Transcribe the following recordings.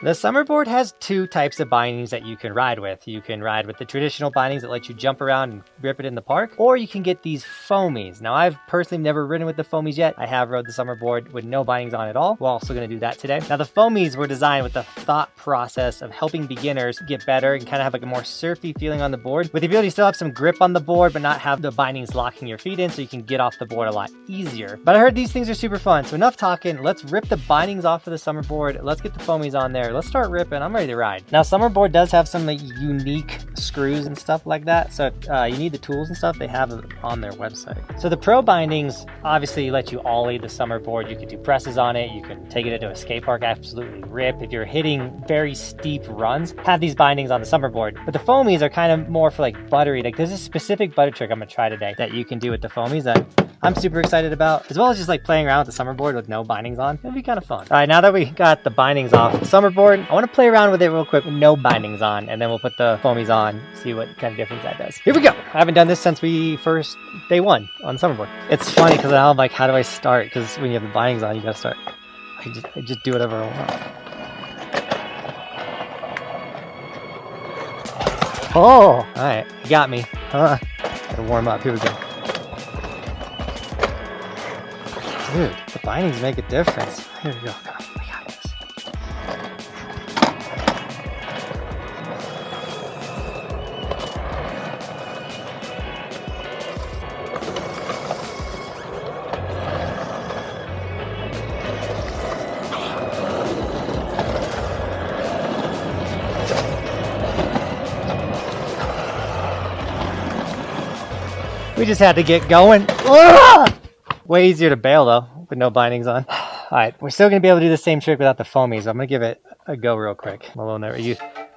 The Summerboard has two types of bindings that you can ride with. You can ride with the traditional bindings that let you jump around and rip it in the park, or you can get these foamies. Now, I've personally never ridden with the foamies yet. I have rode the Summerboard with no bindings on at all. We're also going to do that today. Now, the foamies were designed with the thought process of helping beginners get better and kind of have like a more surfy feeling on the board, with the ability to still have some grip on the board, but not have the bindings locking your feet in, so you can get off the board a lot easier. But I heard these things are super fun, so enough talking. Let's rip the bindings off of the Summerboard. Let's get the foamies on there. Let's start ripping. I'm ready to ride. Now, Summerboard does have some unique screws and stuff like that, so you need the tools and stuff. They have it on their website. So the Pro bindings obviously let you ollie the Summerboard. You can do presses on it. You can take it into a skate park, absolutely rip. If you're hitting very steep runs, have these bindings on the Summerboard. But the foamies are kind of more for like buttery. Like, there's a specific butter trick I'm gonna try today that you can do with the foamies that I'm super excited about, as well as just like playing around with the Summerboard with no bindings on. It'll be kind of fun. All right, now that we got the bindings off the Summerboard, I want to play around with it real quick with no bindings on, and then we'll put the foamies on, see what kind of difference that does. Here we go. I haven't done this since day one on the Summerboard. It's funny because now I'm like, how do I start? Because when you have the bindings on, you gotta start. I just do whatever I want. Oh, all right, you got me. Gotta warm up. Here we go. Dude, the bindings make a difference. Here we go. Come on, we got this. We just had to get going. Way easier to bail though, with no bindings on. All right, we're still gonna be able to do the same trick without the foamies. I'm gonna give it a go real quick.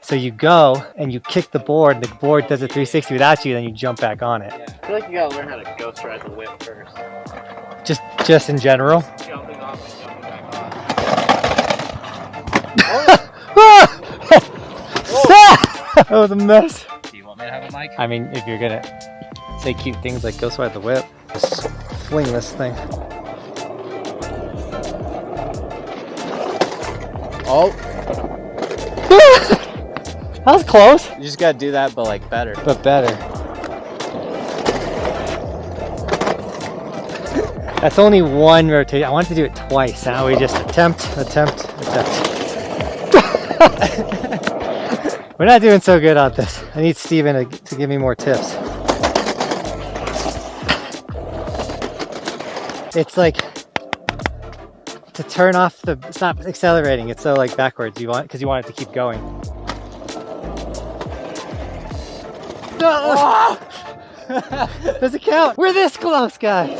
So you go and you kick the board does a 360 without you, then you jump back on it. Yeah, I feel like you gotta learn how to ghost ride the whip first. Just in general? Jumping off and jumping back on. That was a mess. Do you want me to have a mic? I mean, if you're gonna say cute things like ghost ride the whip, just fling this thing. Oh. That was close. You just gotta do that, but like better. But better. That's only one rotation. I want to do it twice. Now we just attempt. We're not doing so good on this. I need Steven to give me more tips. It's like to turn off it's not accelerating. It's so like backwards. Because you want it to keep going. No! Does it count? We're this close, guys.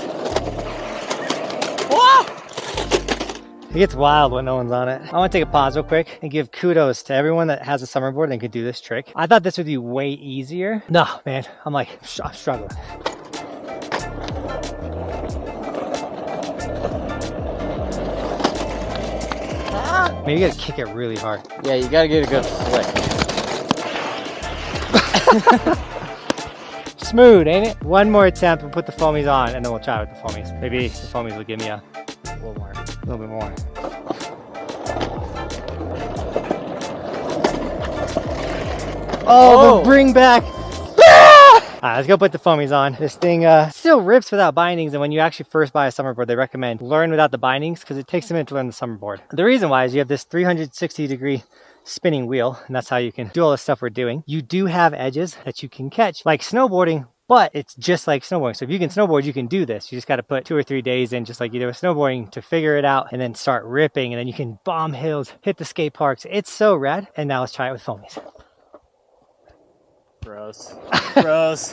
It gets wild when no one's on it. I want to take a pause real quick and give kudos to everyone that has a Summerboard and could do this trick. I thought this would be way easier. No, man, I'm struggling. Maybe you gotta kick it really hard. Yeah, you gotta get a good flick. Smooth, ain't it? One more attempt, we'll put the foamies on, and then we'll try with the foamies. Maybe the foamies will give me a little bit more. Oh, the bring back. Alright, let's go put the foamies on. This thing still rips without bindings, and when you actually first buy a Summerboard, they recommend learn without the bindings because it takes a minute to learn the Summerboard. The reason why is you have this 360-degree spinning wheel, and that's how you can do all the stuff we're doing. You do have edges that you can catch, like snowboarding, but it's just like snowboarding. So if you can snowboard, you can do this. You just got to put 2 or 3 days in, just like you do with snowboarding, to figure it out and then start ripping, and then you can bomb hills, hit the skate parks. It's so rad. And now let's try it with foamies. Gross.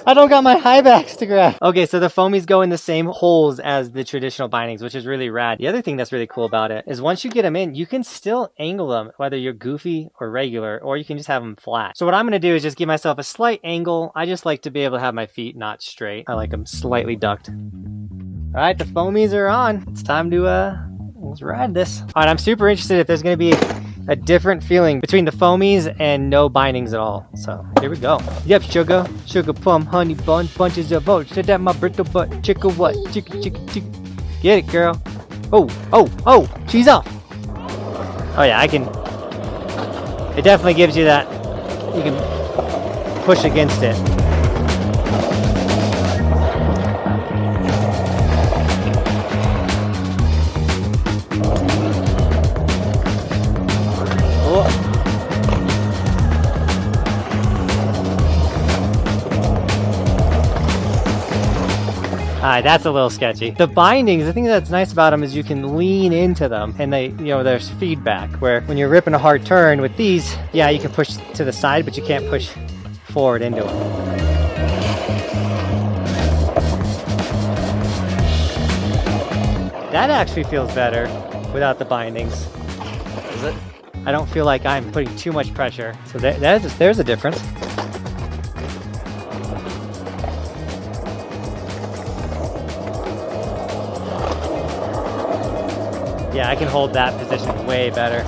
I don't got my high backs to grab. Okay, so the foamies go in the same holes as the traditional bindings, which is really rad. The other thing that's really cool about it is once you get them in, you can still angle them, whether you're goofy or regular, or you can just have them flat. So what I'm gonna do is just give myself a slight angle. I just like to be able to have my feet not straight. I like them slightly ducked. All right, the foamies are on. It's time to let's ride this. All right, I'm super interested if there's gonna be a different feeling between the foamies and no bindings at all. So here we go. Yep, sugar plum, honey bun, bunches of oats. Sit that my brittle butt, chicka what? Chicka. Get it, girl. Oh, she's off. Oh yeah, I can It definitely gives you that, you can push against it. Alright, that's a little sketchy. The bindings, the thing that's nice about them is you can lean into them and they, you know, there's feedback where when you're ripping a hard turn with these, yeah, you can push to the side, but you can't push forward into it. That actually feels better without the bindings. Is it? I don't feel like I'm putting too much pressure. So there's a difference. Yeah, I can hold that position way better.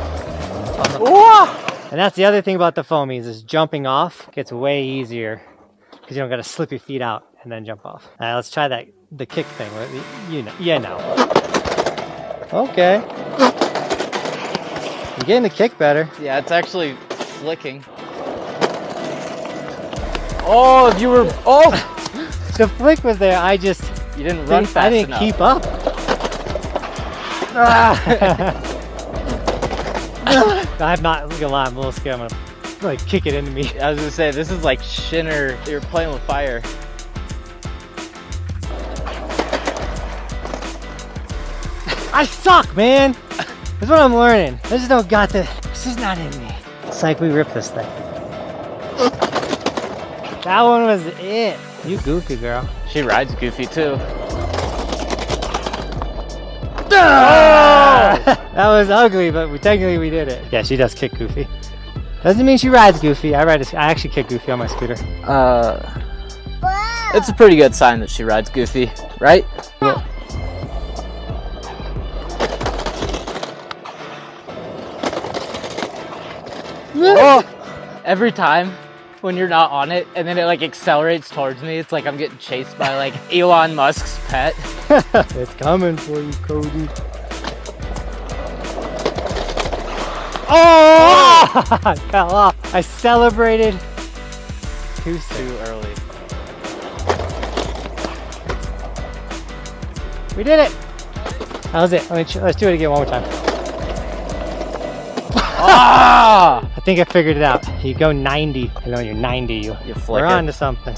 And that's the other thing about the foamies is jumping off gets way easier because you don't got to slip your feet out and then jump off. All right, let's try the kick thing. You know, yeah, no. Okay. You're getting the kick better. Yeah, it's actually flicking. Oh, if you were, The flick was there. I just you didn't run fast I didn't enough. keep up. I'm not gonna lie, I'm a little scared. I'm gonna like kick it into me. I was gonna say, this is like Shinner. You're playing with fire. I suck, man. That's what I'm learning. I just don't got this. This is not in me. It's like we ripped this thing. That one was it. You goofy girl. She rides goofy too. Oh! That was ugly, but technically we did it. Yeah, she does kick goofy. Doesn't mean she rides goofy. I actually kick goofy on my scooter. It's a pretty good sign that she rides goofy, right? Well, oh, every time when you're not on it and then it like accelerates towards me, it's like I'm getting chased by like Elon Musk's pet. it's coming for you, Cody. Oh! I fell off. I celebrated too early. We did it. That was it. Let's do it again one more time. Ah! I think I figured it out. You go 90, and when you're 90, You flick we're it. on to something.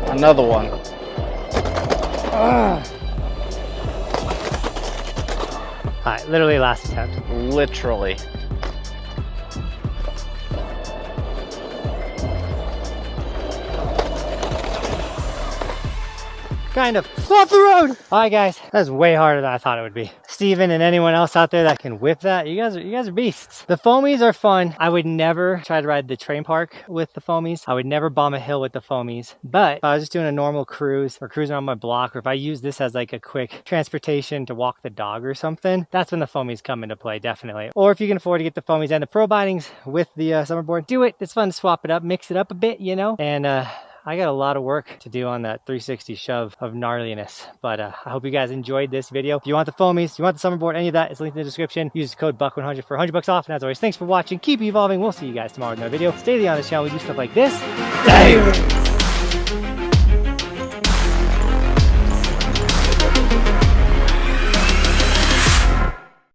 Another one. Alright, literally last attempt. Literally. Kind of off the road. All right, guys, that was way harder than I thought it would be. Steven and anyone else out there that can whip that, you guys are beasts. The foamies are fun. I would never try to ride the train park with the foamies. I would never bomb a hill with the foamies. But if I was just doing a normal cruise or cruising on my block, or if I use this as like a quick transportation to walk the dog or something, that's when the foamies come into play, definitely. Or if you can afford to get the foamies and the pro bindings with the Summerboard, do it. It's fun to swap it up, mix it up a bit, you know, and I got a lot of work to do on that 360 shove of gnarliness, but I hope you guys enjoyed this video. If you want the foamies, you want the Summerboard, any of that is linked in the description. Use the code BUCK100 for $100 off. And as always, thanks for watching. Keep evolving. We'll see you guys tomorrow with another video. Stay on this channel. We do stuff like this. Damn.